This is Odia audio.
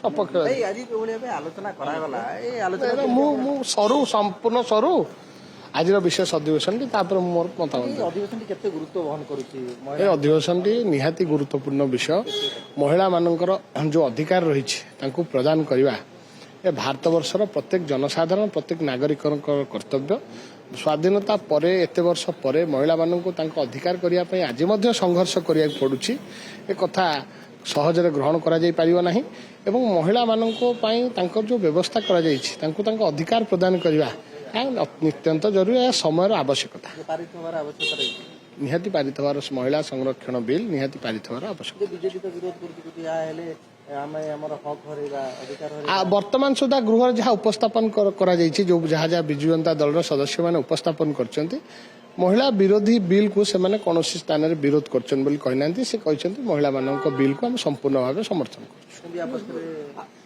ସପକ୍ଷ ଆଜି ଯୋଉଭଳି ଭାବେ ଆଲୋଚନା କରାଗଲା এই ଆଲୋଚନା ମୁଁ ସରୁ ସମ୍ପୂର୍ଣ୍ଣ ସରୁ ଆଜିର ବିଶେଷ ଅଧିବେଶନଟି ତାପରେ ମୋର ମତାମତ এই ଅଧିବେଶନଟି କେତେ ଗୁରୁତ୍ୱ ବହନ କରୁଛି ଏ ଅଧିବେଶନଟି ନିହାତି ଗୁରୁତ୍ୱପୂର୍ଣ୍ଣ ବିଷୟ ମହିଳାମାନଙ୍କର ଯେଉଁ ଅଧିକାର ରହିଛି ତାଙ୍କୁ ପ୍ରଦାନ କରିବା ଏ ଭାରତବର୍ଷର ପ୍ରତ୍ୟେକ ଜନସାଧାରଣ ପ୍ରତ୍ୟେକ ନାଗରିକଙ୍କର କର୍ତ୍ତବ୍ୟ ସ୍ୱାଧୀନତା ପରେ ଏତେ ବର୍ଷ ପରେ ମହିଳାମାନଙ୍କୁ ତାଙ୍କ ଅଧିକାର କରିବା ପାଇଁ ଆଜି ମଧ୍ୟ ସଂଘର୍ଷ କରିବାକୁ ପଡ଼ୁଛି ଏ କଥା ସହଜରେ ଗ୍ରହଣ କରାଯାଇପାରିବ ନାହିଁ ଏବଂ ମହିଳାମାନଙ୍କ ପାଇଁ ତାଙ୍କର ଯେଉଁ ବ୍ୟବସ୍ଥା କରାଯାଇଛି ତାଙ୍କୁ ତାଙ୍କ ଅଧିକାର ପ୍ରଦାନ କରିବା ଏହା ନିତ୍ୟନ୍ତ ଜରୁରୀ ଏହା ସମୟର ଆବଶ୍ୟକତା ପାରିତ ହେବାର ଆବଶ୍ୟକତା ରହିଛି ନିହାତି ପାରିତ ହେବାର ମହିଳା ସଂରକ୍ଷଣ ବିଲ୍ ନିହାତି ପାରିତ ହେବାର ଆବଶ୍ୟକତା ବିଜେପି ତ ବିରୋଧ କରୁଛି ଯଦି ଏହା ହେଲେ ଆମେ ଆମର ହକ୍ ହରେଇବା ଅଧିକାର ବର୍ତ୍ତମାନ ସୁଦ୍ଧା ଗୃହରେ ଯାହା ଉପସ୍ଥାପନ କରାଯାଇଛି ଯେଉଁ ଯାହା ଯାହା ବିଜୁ ଜନତା ଦଳର ସଦସ୍ୟମାନେ ଉପସ୍ଥାପନ କରିଛନ୍ତି ମହିଳା ବିରୋଧୀ ବିଲ୍କୁ ସେମାନେ କୌଣସି ସ୍ଥାନରେ ବିରୋଧ କରିଛନ୍ତି ବୋଲି କହିନାହାନ୍ତି ସେ କହିଛନ୍ତି ମହିଳାମାନଙ୍କ ବିଲ୍କୁ ଆମେ ସମ୍ପୂର୍ଣ୍ଣ ଭାବେ ସମର୍ଥନ କରୁଛୁ ହରେଇବା